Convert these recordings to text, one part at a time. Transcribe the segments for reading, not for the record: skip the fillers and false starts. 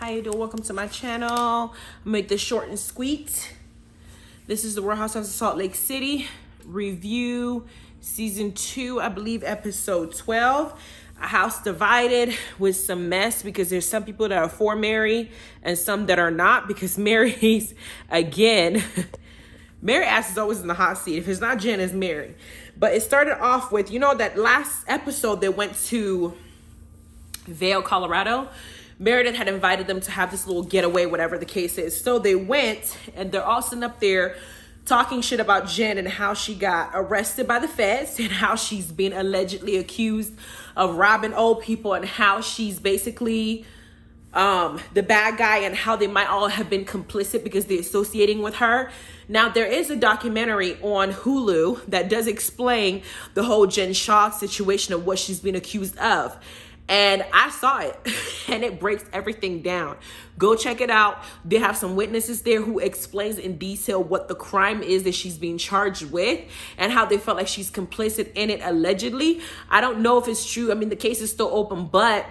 How you doing? Welcome to my channel. I'll make this short and sweet. This is the Real Housewives of Salt Lake City review, season 2, I believe, episode 12. A house divided with some mess because there's some people that are for Mary and some that are not, because Mary's, again, Mary ass is always in the hot seat. If it's not Jen, it's Mary. But it started off with, you know, that last episode they went to Vail, Colorado. Meredith had invited them to have this little getaway, whatever the case is. So they went, and they're all sitting up there talking shit about Jen and how she got arrested by the feds and how she's been allegedly accused of robbing old people and how she's basically the bad guy and how they might all have been complicit because they're associating with her. Now, there is a documentary on Hulu that does explain the whole Jen Shah situation of what she's been accused of. And I saw it, and it breaks everything down. Go check it out. They have some witnesses there who explains in detail what the crime is that she's being charged with and how they felt like she's complicit in it allegedly. I don't know if it's true. I mean, the case is still open, but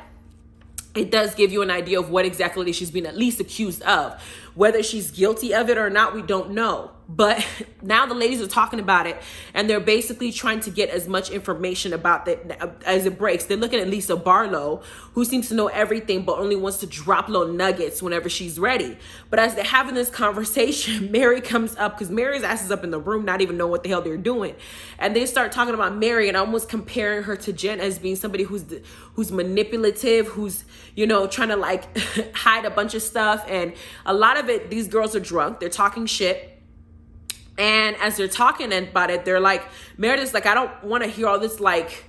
it does give you an idea of what exactly she's been at least accused of. Whether she's guilty of it or not, we don't know. But now the ladies are talking about it, and they're basically trying to get as much information about it as it breaks. They're looking at Lisa Barlow, who seems to know everything but only wants to drop little nuggets whenever she's ready. But as they're having this conversation, Mary comes up, because Mary's ass is up in the room, not even knowing what the hell they're doing. And they start talking about Mary and almost comparing her to Jen as being somebody who's manipulative, who's, you know, trying to like hide a bunch of stuff. And a lot of it, these girls are drunk. They're talking shit. And as they're talking about it, they're like, Meredith's like, I don't want to hear all this like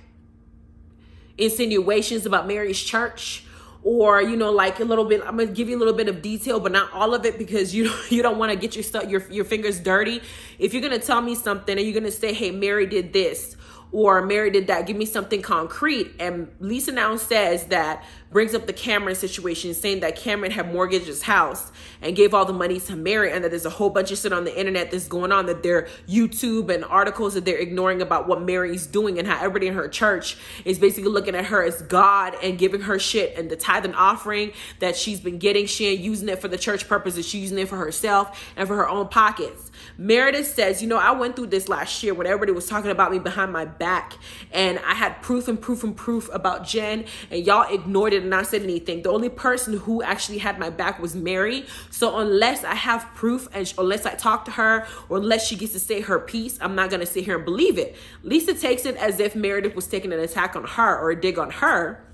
insinuations about Mary's church, or, you know, like a little bit, I'm going to give you a little bit of detail, but not all of it, because you don't want to get your stuff, your fingers dirty. If you're going to tell me something and you're going to say, hey, Mary did this or Mary did that, give me something concrete. And Lisa now says that, brings up the Cameron situation, saying that Cameron had mortgaged his house and gave all the money to Mary, and that there's a whole bunch of shit on the internet that's going on, that they're YouTube and articles that they're ignoring about what Mary's doing, and how everybody in her church is basically looking at her as God and giving her shit, and the tithe and offering that she's been getting, she ain't using it for the church purposes, she's using it for herself and for her own pockets. Meredith says, you know, I went through this last year when everybody was talking about me behind my back, and I had proof about Jen, and y'all ignored it and not said anything. The only person who actually had my back was Mary. So unless I have proof, and unless I talk to her, or unless she gets to say her piece, I'm not going to sit here and believe it. Lisa takes it as if Meredith was taking an attack on her or a dig on her.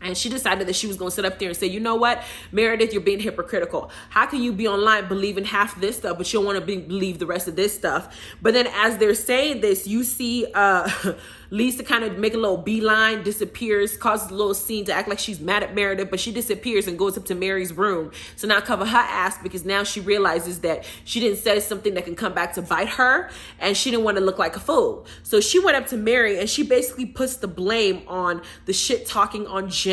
And she decided that she was going to sit up there and say, you know what, Meredith, you're being hypocritical. How can you be online believing half this stuff, but you don't want to believe the rest of this stuff? But then as they're saying this, you see Lisa kind of make a little beeline, disappears, causes a little scene to act like she's mad at Meredith, but she disappears and goes up to Mary's room to not cover her ass, because now she realizes that she didn't say something that can come back to bite her, and she didn't want to look like a fool. So she went up to Mary, and she basically puts the blame on the shit talking on Jen,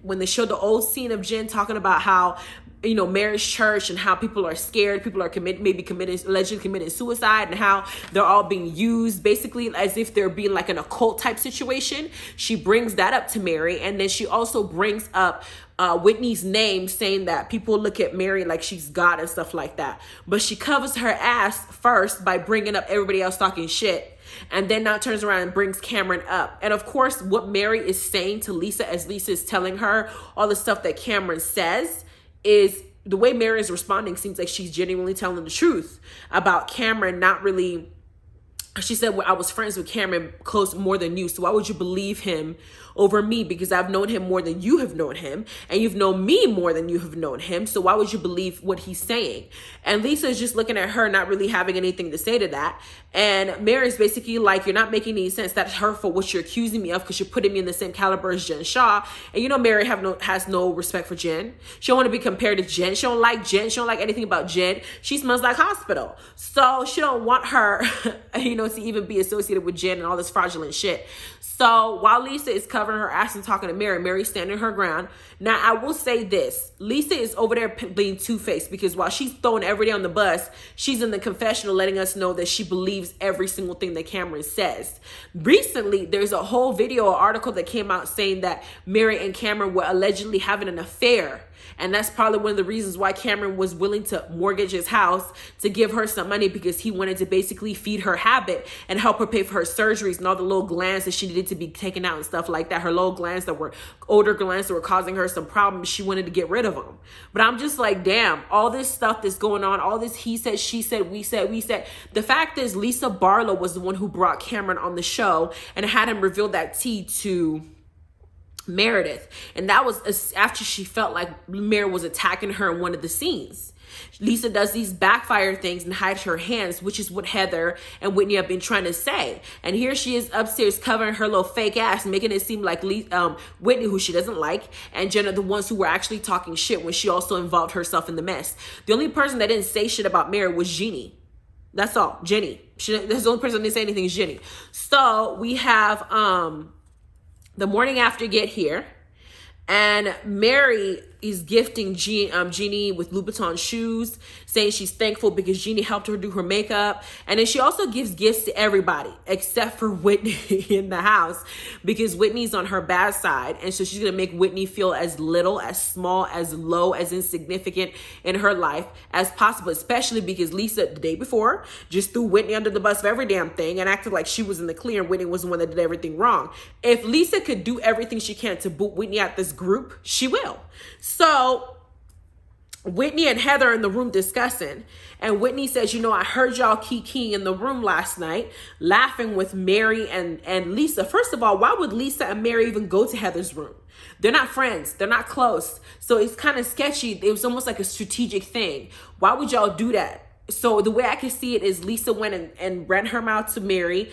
when they showed the old scene of Jen talking about how, you know, Mary's church and how people are scared, people are allegedly committing suicide, and how they're all being used basically as if they're being like an occult type situation. She brings that up to Mary, and then she also brings up Whitney's name, saying that people look at Mary like she's God and stuff like that. But she covers her ass first by bringing up everybody else talking shit, and then now turns around and brings Cameron up. And of course, what Mary is saying to Lisa, as Lisa is telling her all the stuff that Cameron says, is the way Mary is responding seems like she's genuinely telling the truth about Cameron not really. She said, well, I was friends with Cameron close more than you, so why would you believe him over me? Because I've known him more than you have known him, and you've known me more than you have known him, so why would you believe what he's saying? And Lisa is just looking at her, not really having anything to say to that. And Mary's basically like, you're not making any sense. That's hurtful what you're accusing me of, because you're putting me in the same caliber as Jen Shah. And you know Mary has no respect for Jen. She don't want to be compared to Jen. She don't like Jen. She don't like anything about Jen. She smells like hospital. So she don't want her, you know, to even be associated with Jen and all this fraudulent shit. So while Lisa is covering her ass and talking to Mary, Mary's standing her ground. Now, I will say this. Lisa is over there being two-faced, because while she's throwing everybody on the bus, she's in the confessional letting us know that she believes every single thing that Cameron says. Recently, there's a whole video or article that came out saying that Mary and Cameron were allegedly having an affair. And that's probably one of the reasons why Cameron was willing to mortgage his house to give her some money, because he wanted to basically feed her habit and help her pay for her surgeries and all the little glands that she needed to be taken out and stuff like that. Her little glands that were older glands that were causing her some problems. She wanted to get rid of them. But I'm just like, damn, all this stuff that's going on, all this he said, she said, we said, we said. The fact is, Lisa Barlow was the one who brought Cameron on the show and had him reveal that tea to Meredith. And that was after she felt like Meredith was attacking her in one of the scenes. Lisa does these backfire things and hides her hands, which is what Heather and Whitney have been trying to say. And here she is upstairs covering her little fake ass, making it seem like Whitney, who she doesn't like, and Jen are the ones who were actually talking shit when she also involved herself in the mess. The only person that didn't say shit about Mary was Jeannie. That's all. Jenny. That's the only person that didn't say anything is Jenny. So we have the morning after get here, and Mary is gifting Jeannie with Louboutin shoes, saying she's thankful because Jeannie helped her do her makeup. And then she also gives gifts to everybody except for Whitney in the house, because Whitney's on her bad side. And so she's going to make Whitney feel as little, as small, as low, as insignificant in her life as possible, especially because Lisa, the day before, just threw Whitney under the bus for every damn thing and acted like she was in the clear and Whitney was the one that did everything wrong. If Lisa could do everything she can to boot Whitney out this group, she will. So Whitney and Heather are in the room discussing, and Whitney says, you know, I heard y'all kikiing in the room last night, laughing with Mary and Lisa. First of all, why would Lisa and Mary even go to Heather's room? They're not friends. They're not close. So it's kind of sketchy. It was almost like a strategic thing. Why would y'all do that? So the way I can see it is Lisa went and ran her mouth to Mary,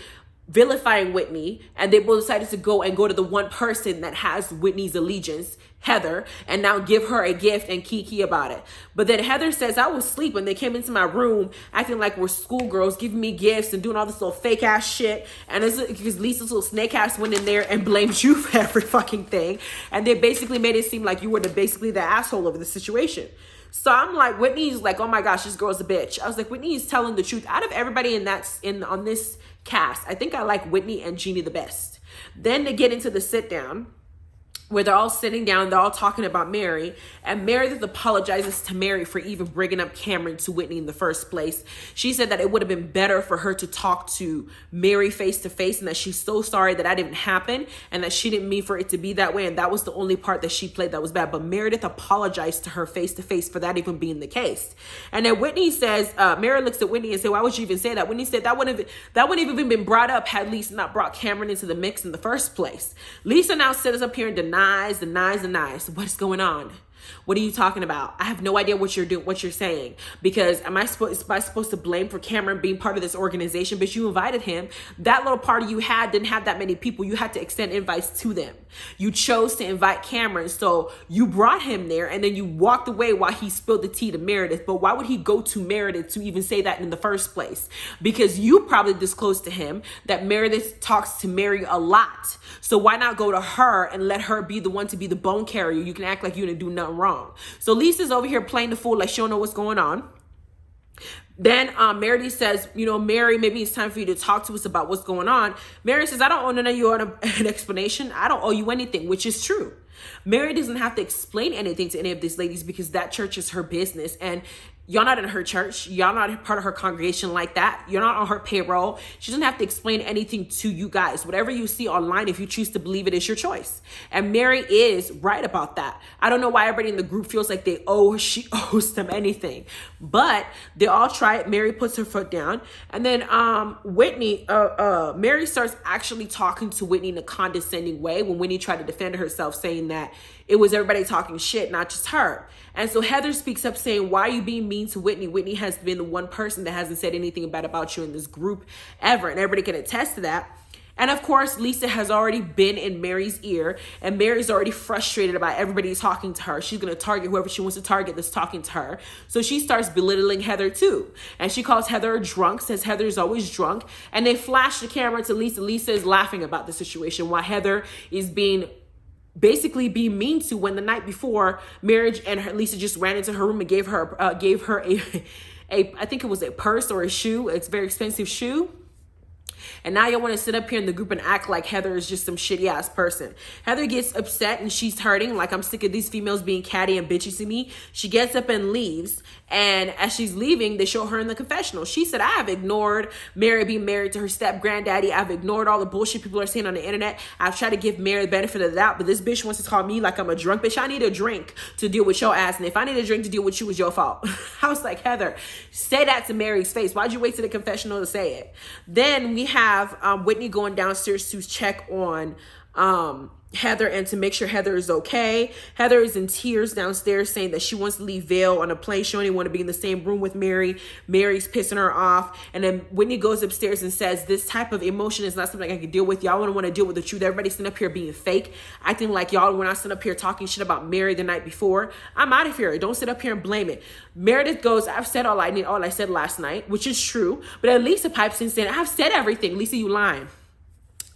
vilifying Whitney, and they both decided to go to the one person that has Whitney's allegiance, Heather, and now give her a gift and kiki about it. But then Heather says, I was asleep when they came into my room acting like we're schoolgirls, giving me gifts and doing all this little fake ass shit. And it's because Lisa's little snake ass went in there and blamed you for every fucking thing. And they basically made it seem like you were basically the asshole of the situation. So I'm like, Whitney's like, oh my gosh, this girl's a bitch. I was like, Whitney is telling the truth. Out of everybody on this cast, I think I like Whitney and Jeannie the best. Then they get into the sit down, where they're all sitting down, they're all talking about Mary, and Meredith apologizes to Mary for even bringing up Cameron to Whitney in the first place. She said that it would have been better for her to talk to Mary face to face, and that she's so sorry that didn't happen, and that she didn't mean for it to be that way, and that was the only part that she played that was bad. But Meredith apologized to her face to face for that even being the case. And then Whitney says, Mary looks at Whitney and said, why would you even say that? Whitney said that wouldn't even been brought up had Lisa not brought Cameron into the mix in the first place. Lisa now sits up here and denies. What's going on? What are you talking about? I have no idea what you're doing, what you're saying. Because am I supposed to blame for Cameron being part of this organization? But you invited him. That little party you had didn't have that many people. You had to extend invites to them. You chose to invite Cameron, so you brought him there, and then you walked away while he spilled the tea to Meredith. But why would he go to Meredith to even say that in the first place? Because you probably disclosed to him that Meredith talks to Mary a lot. So why not go to her and let her be the one to be the bone carrier? You can act like you didn't do nothing wrong. So Lisa's over here playing the fool like she don't know what's going on. Then Meredith says, you know, Mary, maybe it's time for you to talk to us about what's going on. Mary says, I don't owe none of you an explanation. I don't owe you anything, which is true. Mary doesn't have to explain anything to any of these ladies because that church is her business. And y'all not in her church. Y'all not part of her congregation like that. You're not on her payroll. She doesn't have to explain anything to you guys. Whatever you see online, if you choose to believe it, is your choice. And Mary is right about that. I don't know why everybody in the group feels like she owes them anything. But they all try it. Mary puts her foot down. And then Mary starts actually talking to Whitney in a condescending way when Whitney tried to defend herself, saying that it was everybody talking shit, not just her. And so Heather speaks up saying, why are you being mean to Whitney? Whitney has been the one person that hasn't said anything bad about you in this group ever. And everybody can attest to that. And of course, Lisa has already been in Mary's ear, and Mary's already frustrated about everybody talking to her. She's going to target whoever she wants to target that's talking to her. So she starts belittling Heather too. And she calls Heather a drunk, says Heather's always drunk. And they flash the camera to Lisa. Lisa is laughing about the situation while Heather is basically being mean to, when the night before, Marriage and Lisa just ran into her room and gave her a I think it was a purse or a shoe. It's a very expensive shoe. And now you want to sit up here in the group and act like Heather is just some shitty ass person. Heather gets upset and she's hurting. Like, I'm sick of these females being catty and bitchy to me. She gets up and leaves. And as she's leaving, they show her in the confessional. She said, I have ignored Mary being married to her step granddaddy. I've ignored all the bullshit people are saying on the internet. I've tried to give Mary the benefit of the doubt, but this bitch wants to call me like I'm a drunk bitch. I need a drink to deal with your ass. And if I need a drink to deal with you, it's your fault. I was like, Heather, say that to Mary's face. Why'd you wait to the confessional to say it? Then we have Whitney going downstairs to check on Heather and to make sure Heather is okay. Heather is in tears downstairs saying that she wants to leave Vail on a plane. She only want to be in the same room with Mary. Mary's pissing her off. And then Whitney goes upstairs and says, this type of emotion is not something I can deal with. Y'all don't want to deal with the truth. Everybody's sitting up here being fake, acting like y'all when I sit up here talking shit about Mary the night before. I'm out of here. Don't sit up here and blame it. Meredith goes, I've said all I said last night, which is true. But then Lisa pipes in saying, I've said everything. Lisa, you lying.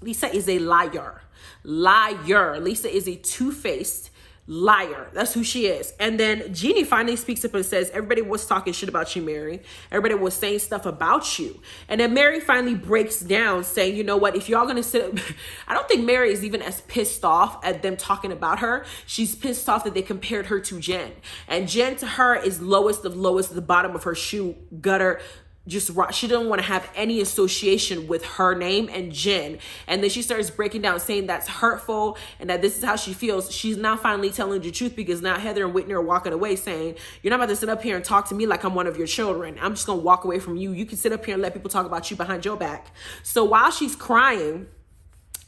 Lisa is a liar. Lisa is a two-faced liar. That's who she is. And then Jeannie finally speaks up and says, everybody was talking shit about you, Mary. Everybody was saying stuff about you. And then Mary finally breaks down saying, you know what, if y'all gonna sit up, I don't think Mary is even as pissed off at them talking about her. She's pissed off that they compared her to Jen. And Jen to her is lowest of lowest at the bottom of her shoe gutter. Just she doesn't want to have any association with her name and Jen. And then she starts breaking down saying that's hurtful and that this is how she feels. She's now finally telling the truth because now Heather and Whitney are walking away saying, you're not about to sit up here and talk to me like I'm one of your children. I'm just gonna walk away from you. You can sit up here and let people talk about you behind your back. So while she's crying,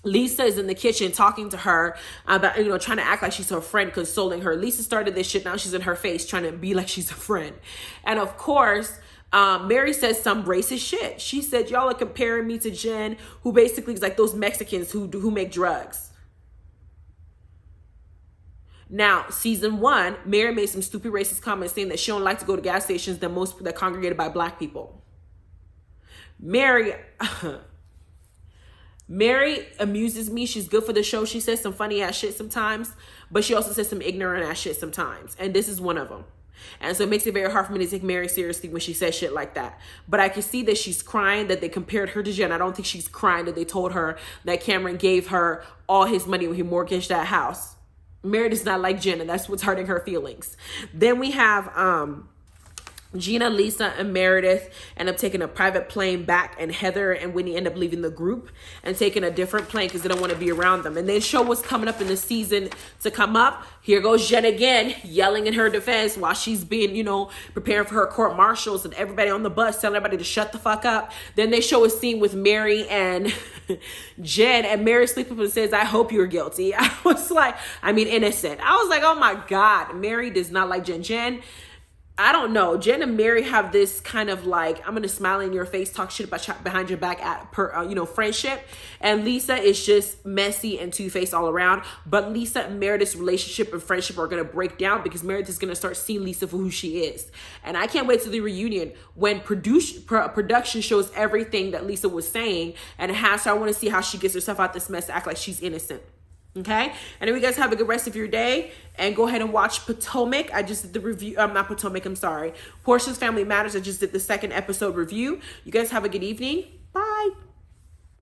Lisa is in the kitchen talking to her about, trying to act like she's her friend, consoling her. Lisa started this shit. Now she's in her face trying to be like she's a friend. And of course, Mary says some racist shit. She said, y'all are comparing me to Jen, who basically is like those Mexicans who make drugs. Now, season 1, Mary made some stupid racist comments saying that she don't like to go to gas stations that congregated by black people. Mary amuses me. She's good for the show. She says some funny ass shit sometimes, but she also says some ignorant ass shit sometimes. And this is one of them. And so it makes it very hard for me to take Mary seriously when she says shit like that. But I can see that she's crying that they compared her to Jen. I don't think she's crying that they told her that Cameron gave her all his money when he mortgaged that house. Mary does not like Jen, and that's what's hurting her feelings. Then we have Gina, Lisa, and Meredith end up taking a private plane back, and Heather and Whitney end up leaving the group and taking a different plane because they don't want to be around them. And they show what's coming up in the season to come up. Here goes Jen again, yelling in her defense while she's being, preparing for her court martials and everybody on the bus telling everybody to shut the fuck up. Then they show a scene with Mary and Jen, and Mary sleeps up and says, I hope you're guilty. I was like, innocent. I was like, oh my God, Mary does not like Jen. Jen, I don't know. Jen and Mary have this kind of like, I'm going to smile in your face, talk shit about behind your back friendship. And Lisa is just messy and two-faced all around. But Lisa and Meredith's relationship and friendship are going to break down because Meredith is going to start seeing Lisa for who she is. And I can't wait till the reunion when production shows everything that Lisa was saying and it has her. I want to see how she gets herself out this mess to act like she's innocent. Okay, and then you guys have a good rest of your day and go ahead and watch Potomac. I just did the review. Not Potomac, I'm sorry. Portia's Family Matters. I just did the second episode review. You guys have a good evening. Bye.